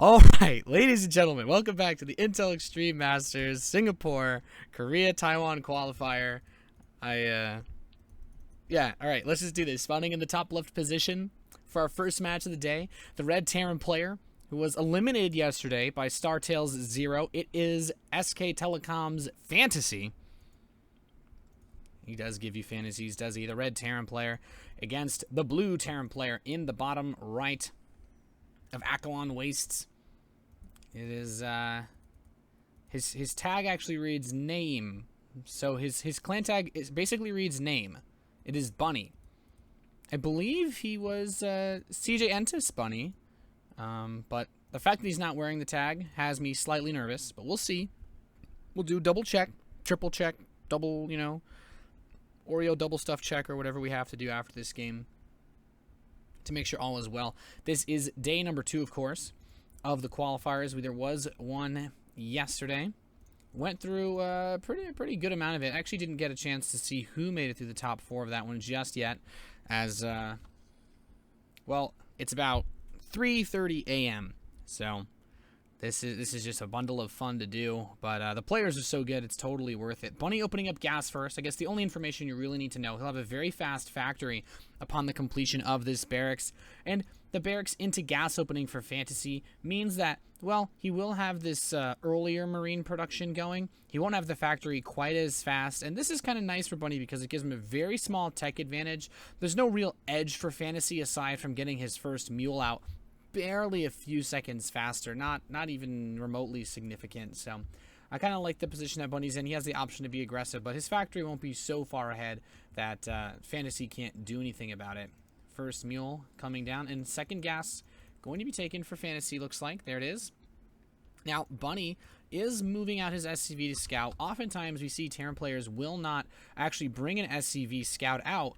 All right, ladies and gentlemen, welcome back to the Intel Extreme Masters Singapore Korea Taiwan qualifier. Yeah, all right, let's just do this. Spawning in the top left position for our first match of the day, the red Terran player who was eliminated yesterday by StarTales 0. It is SK Telecom's FanTaSy. He does give you fantasies, does he? The red Terran player against the blue Terran player in the bottom right of Akalon Wastes. It is his tag actually reads name. So his clan tag basically reads name. It is Bunny. I believe he was CJ Entis Bunny. But the fact that he's not wearing the tag has me slightly nervous, but we'll see. We'll do double check, triple check, double, Oreo double stuff check or whatever we have to do after this game to make sure all is well. This is day number 2, of course, of the qualifiers. There was one yesterday. Went through a pretty good amount of it. Actually didn't get a chance to see who made it through the top 4 of that one just yet, as, well, it's about 3:30 a.m., so this is just a bundle of fun to do, but the players are so good, it's totally worth it. Bunny opening up gas first. I guess the only information you really need to know, he'll have a very fast factory upon the completion of this barracks, and the barracks into gas opening for FanTaSy means that, well, he will have this earlier marine production going. He won't have the factory quite as fast, and this is kind of nice for Bunny because it gives him a very small tech advantage. There's no real edge for FanTaSy aside from getting his first mule out barely a few seconds faster, not even remotely significant. So I kind of like the position that Bunny's in. He has the option to be aggressive, but his factory won't be so far ahead that FanTaSy can't do anything about it. First mule coming down, and second gas going to be taken for FanTaSy, looks like. There it is. Now, Bunny is moving out his SCV to scout. Oftentimes, we see Terran players will not actually bring an SCV scout out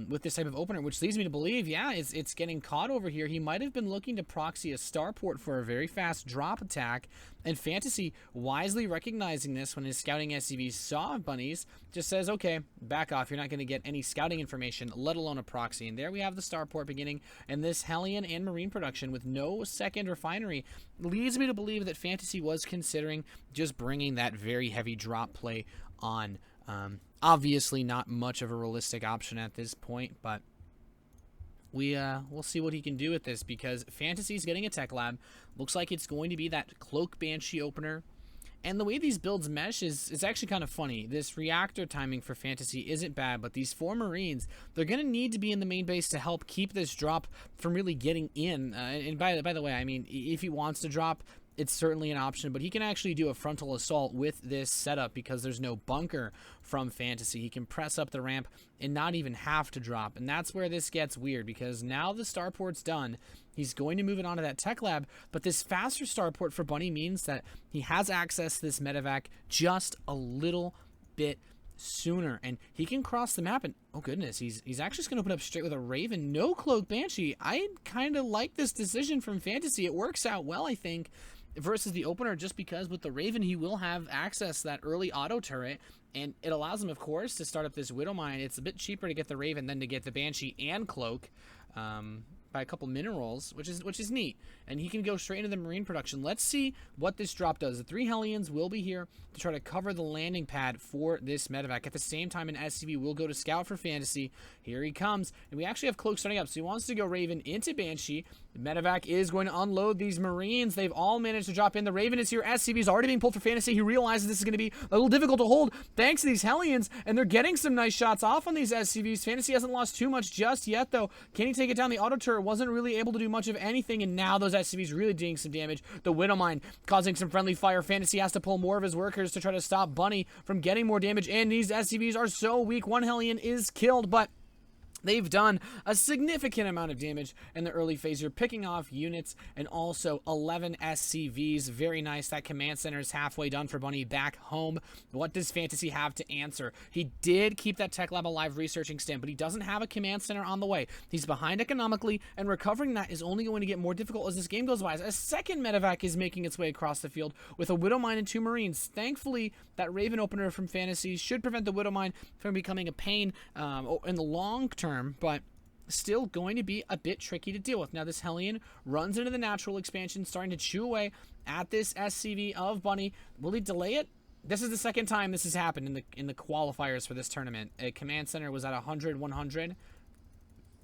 with this type of opener, which leads me to believe, yeah, it's getting caught over here. He might have been looking to proxy a starport for a very fast drop attack, and FanTaSy, wisely recognizing this when his scouting SCV saw Bunnies, just says, okay, back off. You're not going to get any scouting information, let alone a proxy. And there we have the starport beginning, and this Hellion and Marine production with no second refinery leads me to believe that FanTaSy was considering just bringing that very heavy drop play on. Obviously not much of a realistic option at this point, but we'll see what he can do with this, because FanTaSy's getting a tech lab. Looks like it's going to be that Cloak Banshee opener. And the way these builds mesh is actually kind of funny. This reactor timing for FanTaSy isn't bad, but these 4 Marines, they're going to need to be in the main base to help keep this drop from really getting in. And by the way, I mean, if he wants to drop, it's certainly an option, but he can actually do a frontal assault with this setup because there's no bunker from FanTaSy. He can press up the ramp and not even have to drop, and that's where this gets weird, because now the starport's done. He's going to move it onto that tech lab, but this faster starport for Bunny means that he has access to this medevac just a little bit sooner, and he can cross the map, and oh goodness, he's actually just going to open up straight with a Raven. No Cloak Banshee. I kind of like this decision from FanTaSy. It works out well, I think, versus the opener, just because with the Raven he will have access to that early auto turret, and it allows him, of course, to start up this Widow Mine. It's a bit cheaper to get the Raven than to get the Banshee and Cloak by a couple minerals, which is neat, and he can go straight into the marine production. Let's see what this drop does. The 3 Hellions will be here to try to cover the landing pad for this medevac. At the same time, an SCV will go to scout for FanTaSy. Here he comes, and we actually have Cloak starting up, so he wants to go Raven into Banshee. The medevac is going to unload these Marines. They've all managed to drop in. The Raven is here. SCV is already being pulled for FanTaSy. He realizes this is going to be a little difficult to hold thanks to these Hellions, and they're getting some nice shots off on these SCVs. FanTaSy hasn't lost too much just yet, though. Can he take it down? The auto turret wasn't really able to do much of anything, and now those SCVs really doing some damage. The Widow Mine causing some friendly fire. FanTaSy has to pull more of his workers to try to stop Bunny from getting more damage, and these SCVs are so weak. 1 Hellion is killed, but they've done a significant amount of damage in the early phase. You're picking off units and also 11 SCVs. Very nice. That command center is halfway done for Bunny back home. What does FanTaSy have to answer? He did keep that tech lab alive researching stand, but he doesn't have a command center on the way. He's behind economically, and recovering that is only going to get more difficult as this game goes by. A second medevac is making its way across the field with a Widow Mine and 2 Marines. Thankfully, that Raven opener from FanTaSy should prevent the Widow Mine from becoming a pain in the long term, but still going to be a bit tricky to deal with. Now, this Hellion runs into the natural expansion, starting to chew away at this SCV of Bunny. Will he delay it? This is the second time this has happened in the qualifiers for this tournament. A command center was at 100, 100.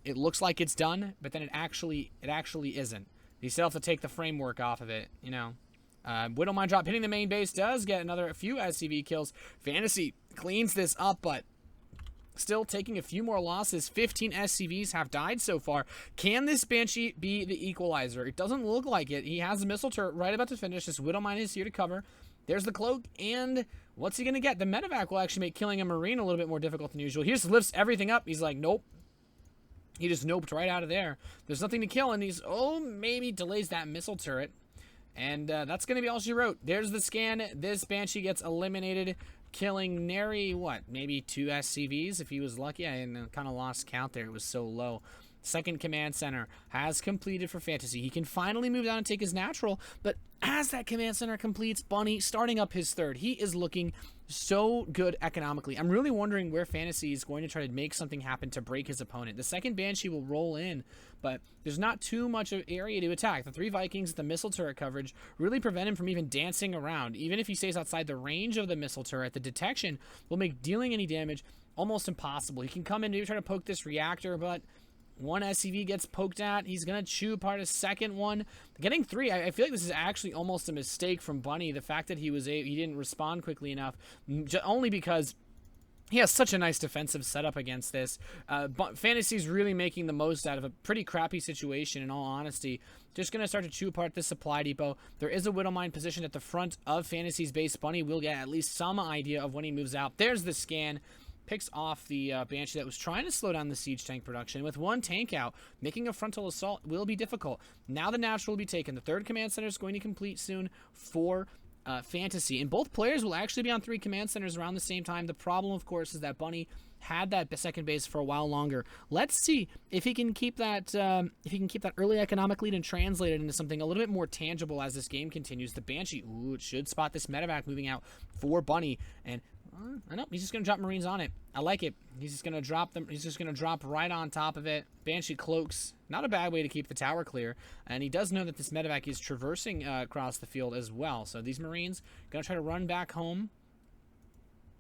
It looks like it's done, but then it actually isn't. You still have to take the framework off of it, you know. Widowmine drop hitting the main base does get a few SCV kills. FanTaSy cleans this up, but still taking a few more losses. 15 SCVs have died so far. Can this Banshee be the equalizer? It doesn't look like it. He has a missile turret right about to finish. This Widowmine is here to cover. There's the cloak, and what's he going to get? The medevac will actually make killing a Marine a little bit more difficult than usual. He just lifts everything up. He's like, nope. He just noped right out of there. There's nothing to kill, and he's, maybe delays that missile turret. And that's going to be all she wrote. There's the scan. This Banshee gets eliminated, killing nary, maybe 2 SCVs if he was lucky. I kind of lost count there. It was so low. Second command center has completed for FanTaSy. He can finally move down and take his natural, but as that command center completes, Bunny starting up his third. He is looking so good economically. I'm really wondering where FanTaSy is going to try to make something happen to break his opponent. The second Banshee will roll in, but there's not too much of area to attack. The 3 Vikings, the missile turret coverage, really prevent him from even dancing around. Even if he stays outside the range of the missile turret, the detection will make dealing any damage almost impossible. He can come in and try to poke this reactor, but one SCV gets poked at. He's going to chew apart a second one. Getting 3, I feel like this is actually almost a mistake from Bunny. The fact that he didn't respond quickly enough, only because he has such a nice defensive setup against this. FanTaSy's really making the most out of a pretty crappy situation, in all honesty. Just going to start to chew apart this supply depot. There is a Widowmine positioned at the front of FanTaSy's base. Bunny will get at least some idea of when he moves out. There's the scan. Picks off the Banshee that was trying to slow down the siege tank production. With 1 tank out, making a frontal assault will be difficult. Now the natural will be taken. The 3rd command center is going to complete soon for FanTaSy. And both players will actually be on 3 command centers around the same time. The problem, of course, is that Bunny had that second base for a while longer. Let's see if he can keep that early economic lead and translate it into something a little bit more tangible as this game continues. The Banshee, it should spot this medevac moving out for Bunny, and I know he's just gonna drop Marines on it. I like it. He's just gonna drop them. He's just gonna drop right on top of it. Banshee cloaks, not a bad way to keep the tower clear. And he does know that this medevac is traversing across the field as well. So these Marines gonna try to run back home.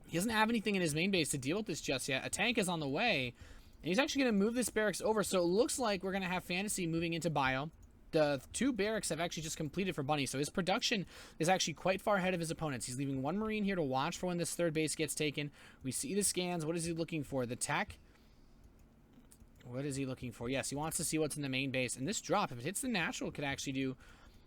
He doesn't have anything in his main base to deal with this just yet. A tank is on the way, and he's actually gonna move this barracks over. So it looks like we're gonna have FanTaSy moving into bio. The 2 barracks have actually just completed for Bunny, so his production is actually quite far ahead of his opponents. He's leaving 1 Marine here to watch for when this 3rd base gets taken. We see the scans. What is he looking for? The tech? What is he looking for? Yes, he wants to see what's in the main base. And this drop, if it hits the natural, could actually do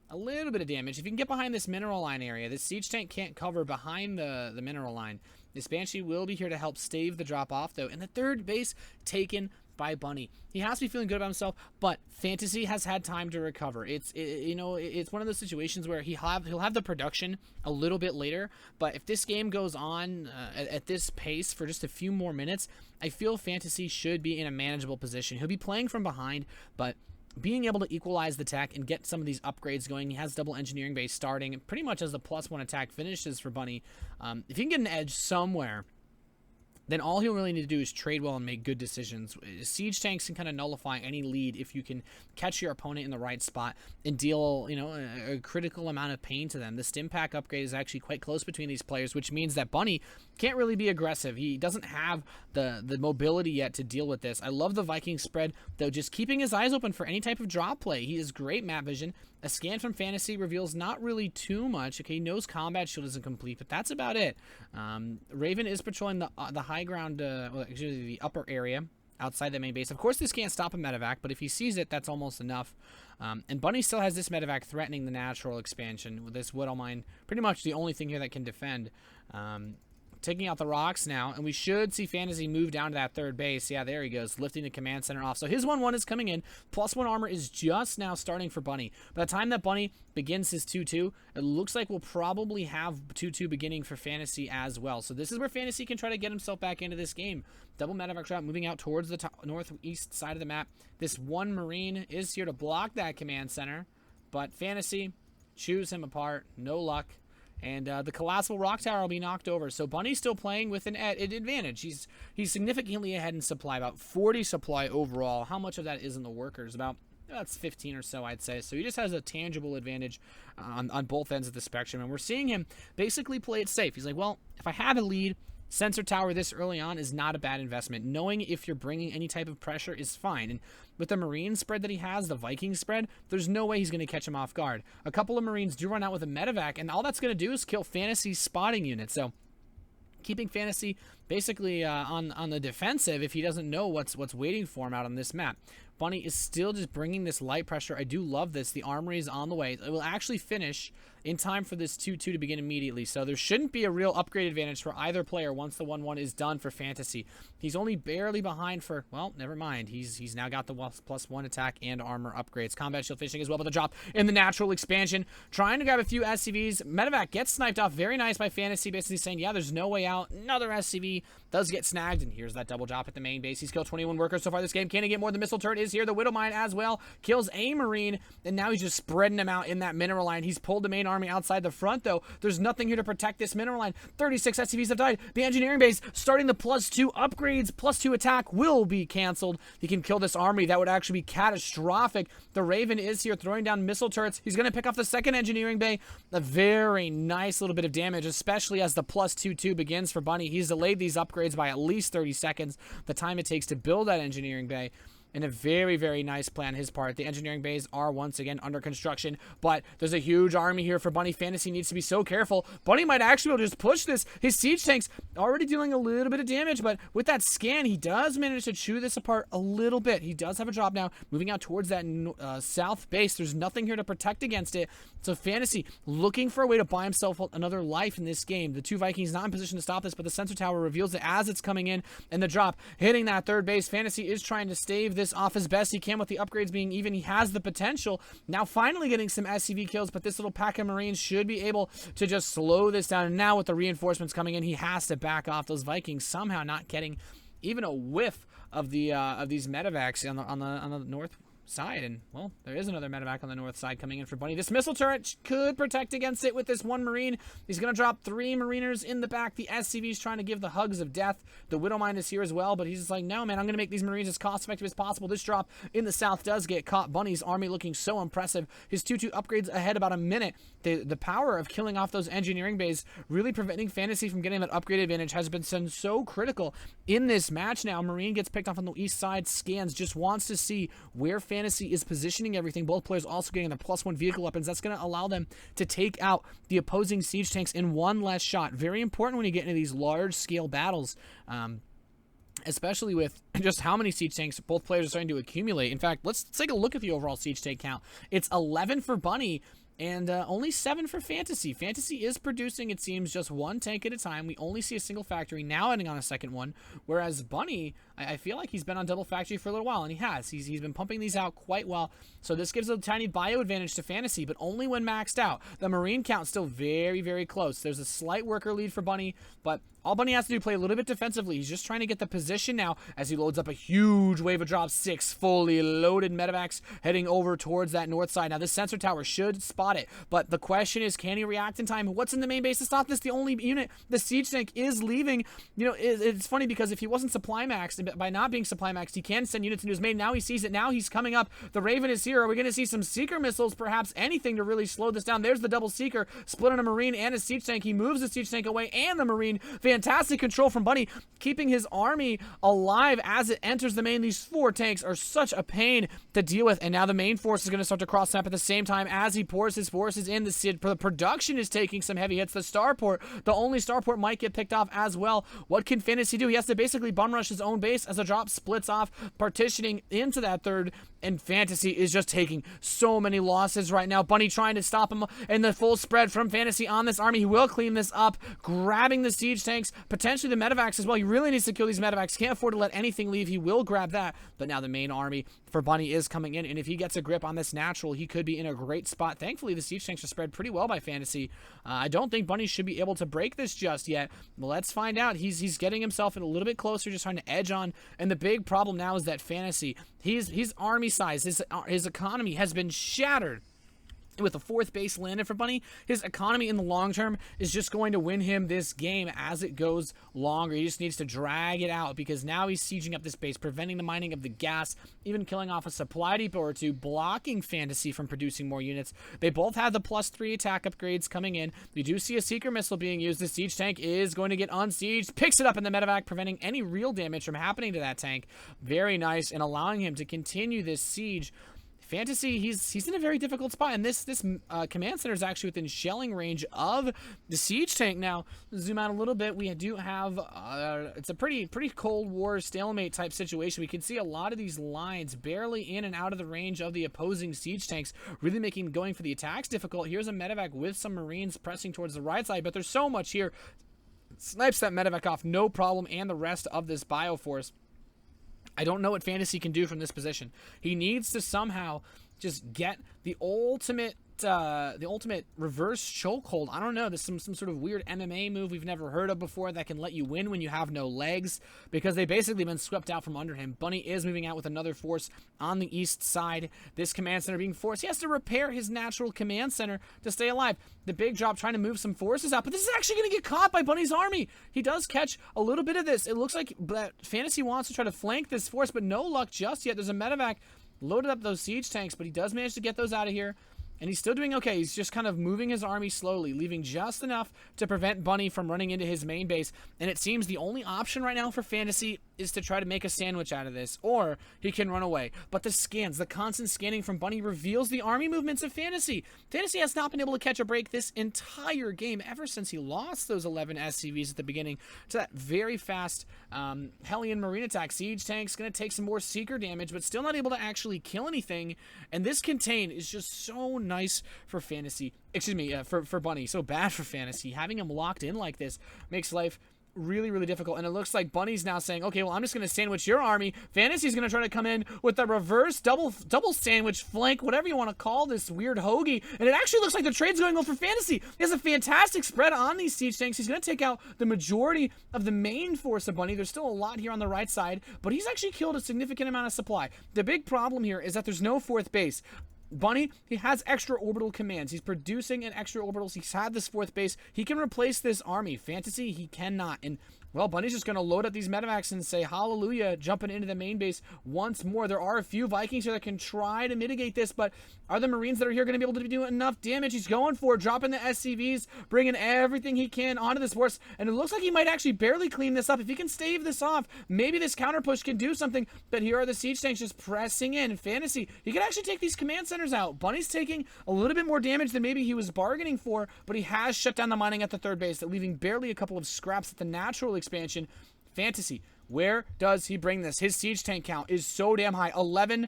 a little bit of damage. If you can get behind this mineral line area, this siege tank can't cover behind the mineral line. This Banshee will be here to help stave the drop off, though. And the 3rd base taken by Bunny. He has to be feeling good about himself, but FanTaSy has had time to recover. It's one of those situations where he'll have the production a little bit later, but if this game goes on at this pace for just a few more minutes, I feel FanTaSy should be in a manageable position. He'll be playing from behind, but being able to equalize the tech and get some of these upgrades going. He has double engineering base starting pretty much as the +1 attack finishes for Bunny. If he can get an edge somewhere, then all he'll really need to do is trade well and make good decisions. Siege tanks can kind of nullify any lead if you can catch your opponent in the right spot and deal, a critical amount of pain to them. The stim pack upgrade is actually quite close between these players, which means that Bunny can't really be aggressive. He doesn't have the mobility yet to deal with this. I love the Viking spread, though, just keeping his eyes open for any type of drop play. He has great map vision. A scan from FanTaSy reveals not really too much. Okay, he knows combat shield isn't complete, but that's about it. Raven is patrolling the high ground, the upper area outside the main base. Of course, this can't stop a medevac, but if he sees it, that's almost enough. And Bunny still has this medevac threatening the natural expansion with this Widowmine. Pretty much the only thing here that can defend. Taking out the rocks now, and we should see FanTaSy move down to that 3rd base. Yeah, there he goes, lifting the command center off. So his 1-1 is coming in. +1 armor is just now starting for Bunny. By the time that Bunny begins his 2-2, it looks like we'll probably have 2-2 beginning for FanTaSy as well. So this is where FanTaSy can try to get himself back into this game. Double medevac trap moving out towards the northeast side of the map. This 1 Marine is here to block that command center, but FanTaSy chews him apart. No luck. And the collapsible rock tower will be knocked over. So Bunny's still playing with an advantage. He's significantly ahead in supply, about 40 supply overall. How much of that is in the workers? That's 15 or so, I'd say. So he just has a tangible advantage on both ends of the spectrum. And we're seeing him basically play it safe. He's like, well, if I have a lead, sensor tower this early on is not a bad investment. Knowing if you're bringing any type of pressure is fine. And with the Marine spread that he has, the Viking spread, there's no way he's going to catch him off guard. A couple of Marines do run out with a medevac, and all that's going to do is kill FanTaSy's spotting unit. So keeping FanTaSy basically on the defensive if he doesn't know what's waiting for him out on this map. Bunny is still just bringing this light pressure. I do love this. The armory is on the way. It will actually finish in time for this 2-2 to begin immediately. So there shouldn't be a real upgrade advantage for either player once the 1-1 is done for FanTaSy. He's only barely behind for, well, never mind. He's now got the +1 attack and armor upgrades. Combat shield fishing as well, but the drop in the natural expansion. Trying to grab a few SCVs. Medevac gets sniped off. Very nice by FanTaSy, basically saying, yeah, there's no way out. Another SCV does get snagged, and here's that double drop at the main base. He's killed 21 workers so far this game. Can he get more? The missile turret is here. The Widow Mine as well. Kills a Marine, and now he's just spreading them out in that mineral line. He's pulled the main army outside the front, though. There's nothing here to protect this mineral line. 36 SCVs have died. The engineering base starting the +2 upgrades. +2 attack will be canceled. He can kill this army. That would actually be catastrophic. The Raven is here throwing down missile turrets. He's going to pick off the second engineering bay. A very nice little bit of damage, especially as the +2-2 begins for Bunny. He's delayed these upgrades by at least 30 seconds, the time it takes to build that engineering bay. And a very, very nice plan on his part. The engineering bays are once again under construction, but there's a huge army here for Bunny. FanTaSy needs to be so careful. Bunny might actually be able to just push this. His siege tanks already dealing a little bit of damage, but with that scan, he does manage to chew this apart a little bit. He does have a drop now, moving out towards that south base. There's nothing here to protect against it. So FanTaSy looking for a way to buy himself another life in this game. The two Vikings not in position to stop this, but the sensor tower reveals it as it's coming in, and the drop hitting that third base. FanTaSy is trying to stave this off as best he can with the upgrades being even. He has the potential. Now finally getting some SCV kills, but this little pack of Marines should be able to just slow this down. And now with the reinforcements coming in, he has to back off. Those Vikings somehow not getting even a whiff of the of these medevacs on the north side. And well, there is another medevac on the north side coming in for Bunny. This missile turret could protect against it with this one Marine. He's going to drop 3 Mariners in the back. The SCV's trying to give the hugs of death. The Widow Mine is here as well, but he's just like, no, man, I'm going to make these Marines as cost effective as possible. This drop in the south does get caught. Bunny's army looking so impressive. His 2-2 upgrades ahead about a minute. The power of killing off those engineering bays, really preventing FanTaSy from getting that upgrade advantage, has been so critical in this match now. Marine gets picked off on the east side. Scans, just wants to see where FanTaSy is positioning everything. Both players also getting the +1 vehicle weapons. That's going to allow them to take out the opposing siege tanks in one less shot. Very important when you get into these large-scale battles, especially with just how many siege tanks both players are starting to accumulate. In fact, let's take a look at the overall siege tank count. It's 11 for Bunny, and only 7 for FanTaSy. FanTaSy is producing, it seems, just 1 tank at a time. We only see a single factory, now adding on a second one, whereas Bunny, I feel like he's been on double factory for a little while, and he has. He's been pumping these out quite well, so this gives a tiny bio advantage to FanTaSy, but only when maxed out. The Marine count still very, very close. There's a slight worker lead for Bunny, but all Bunny has to do is play a little bit defensively. He's just trying to get the position now as he loads up a huge wave of drops. 6 fully loaded medevacs heading over towards that north side. Now, this sensor tower should spot it, but the question is, can he react in time? What's in the main base to stop this? The only unit, the siege tank, is leaving. You know, it's funny because if he wasn't supply maxed, by not being supply maxed, he can send units into his main. Now he sees it. Now he's coming up. The Raven is here. Are we going to see some Seeker missiles, perhaps anything to really slow this down? There's the double Seeker, split on a Marine and a siege tank. He moves the siege tank away and the Marine. Fantastic control from Bunny, keeping his army alive as it enters the main. These 4 tanks are such a pain to deal with, and now the main force is going to start to cross snap at the same time as he pours his forces in. The production is taking some heavy hits. The starport, the only starport, might get picked off as well. What can FanTaSy do? He has to basically bum rush his own base as the drop splits off, partitioning into that third, and FanTaSy is just taking so many losses right now. Bunny trying to stop him, and the full spread from FanTaSy on this army. He will clean this up, grabbing the siege tanks, potentially the medevacs as well. He really needs to kill these medevacs. Can't afford to let anything leave. He will grab that, but now the main army for Bunny is coming in, and if he gets a grip on this natural, he could be in a great spot. Thankfully, the siege tanks are spread pretty well by FanTaSy. I don't think Bunny should be able to break this just yet. Let's find out. He's getting himself in a little bit closer, just trying to edge on, and the big problem now is that FanTaSy, his army size, his economy has been shattered with a 4th base landed for Bunny, his economy in the long term is just going to win him this game as it goes longer. He just needs to drag it out because now he's sieging up this base, preventing the mining of the gas, even killing off a supply depot or two, blocking FanTaSy from producing more units. They both have the +3 attack upgrades coming in. We do see a Seeker missile being used. The siege tank is going to get unsieged, picks it up in the medevac, preventing any real damage from happening to that tank. Very nice, and allowing him to continue this siege. FanTaSy, he's in a very difficult spot, and this command center is actually within shelling range of the siege tank. Now, zoom out a little bit, we do have it's a pretty Cold War stalemate type situation. We can see a lot of these lines barely in and out of the range of the opposing siege tanks, really making going for the attacks difficult. Here's a medevac with some Marines pressing towards the right side, but there's so much here. Snipes that medevac off, no problem, and the rest of this Bioforce. I don't know what FanTaSy can do from this position. He needs to somehow just get the ultimate reverse chokehold. I don't know. There's some sort of weird MMA move we've never heard of before that can let you win when you have no legs, because they've basically been swept out from under him. Bunny is moving out with another force on the east side. This command center being forced. He has to repair his natural command center to stay alive. The big drop trying to move some forces out, but this is actually going to get caught by Bunny's army. He does catch a little bit of this. It looks like that FanTaSy wants to try to flank this force, but no luck just yet. There's a medevac loaded up those siege tanks, but he does manage to get those out of here. And he's still doing okay. He's just kind of moving his army slowly, leaving just enough to prevent Bunny from running into his main base. And it seems the only option right now for FanTaSy is to try to make a sandwich out of this, or he can run away. But the scans, the constant scanning from Bunny reveals the army movements of FanTaSy. FanTaSy has not been able to catch a break this entire game ever since he lost those 11 SCVs at the beginning to that very fast Hellion Marine attack. Siege tank's going to take some more Seeker damage, but still not able to actually kill anything. And this contain is just so nice for FanTaSy. Excuse me, for Bunny. So bad for FanTaSy. Having him locked in like this makes life really, really difficult. And it looks like Bunny's now saying, okay, well, I'm just going to sandwich your army. FanTaSy's going to try to come in with a reverse double sandwich flank, whatever you want to call this weird hoagie. And it actually looks like the trade's going well for FanTaSy. He has a fantastic spread on these siege tanks. He's going to take out the majority of the main force of Bunny. There's still a lot here on the right side, but he's actually killed a significant amount of supply. The big problem here is that there's no 4th base. Bunny, he has extra orbital commands. He's producing an extra orbitals. He's had this 4th base. He can replace this army. FanTaSy, he cannot. And, well, Bunny's just going to load up these medevacs and say hallelujah, jumping into the main base once more. There are a few Vikings here that can try to mitigate this, but are the Marines that are here going to be able to do enough damage? He's going for it, dropping the SCVs, bringing everything he can onto this force, and it looks like he might actually barely clean this up. If he can stave this off, maybe this counter push can do something, but here are the siege tanks just pressing in. FanTaSy, he can actually take these command centers out. Bunny's taking a little bit more damage than maybe he was bargaining for, but he has shut down the mining at the 3rd base, leaving barely a couple of scraps at the natural expansion. FanTaSy, where does he bring this? His siege tank count is so damn high, 11-1.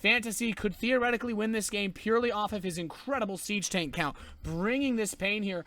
FanTaSy could theoretically win this game purely off of his incredible siege tank count. Bringing this pain here.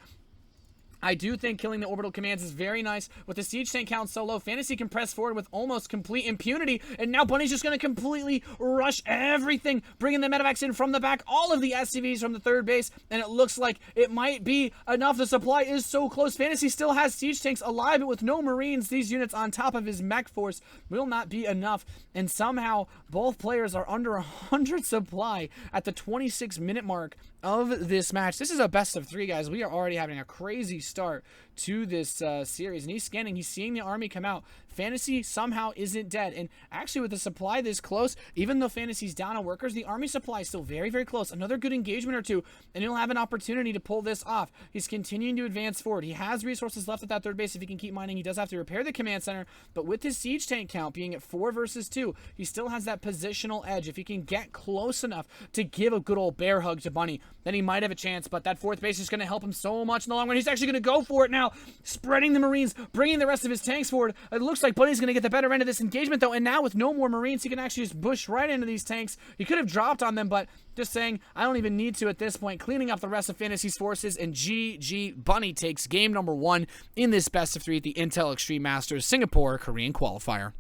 I do think killing the orbital commands is very nice. With the siege tank count so low, FanTaSy can press forward with almost complete impunity, and now Bunny's just going to completely rush everything, bringing the medevacs in from the back, all of the SCVs from the 3rd base, and it looks like it might be enough. The supply is so close. FanTaSy still has siege tanks alive, but with no Marines, these units on top of his mech force will not be enough, and somehow both players are under 100 supply at the 26-minute mark of this match. This is a best of 3, guys. We are already having a crazy start to this series, and he's scanning, he's seeing the army come out. FanTaSy somehow isn't dead, and actually with the supply this close, even though FanTaSy's down on workers, the army supply is still very, very close. Another good engagement or two, and he'll have an opportunity to pull this off. He's continuing to advance forward. He has resources left at that 3rd base if he can keep mining. He does have to repair the command center, but with his siege tank count being at 4 versus 2, he still has that positional edge. If he can get close enough to give a good old bear hug to Bunny, then he might have a chance, but that 4th base is going to help him so much in the long run. He's actually going to go for it now, spreading the Marines, bringing the rest of his tanks forward. It looks like Bunny's going to get the better end of this engagement, though, and now with no more Marines, he can actually just push right into these tanks. He could have dropped on them, but just saying, I don't even need to at this point, cleaning up the rest of FanTaSy's forces, and GG, Bunny takes game number 1 in this best of 3 at the Intel Extreme Masters Singapore Korean qualifier.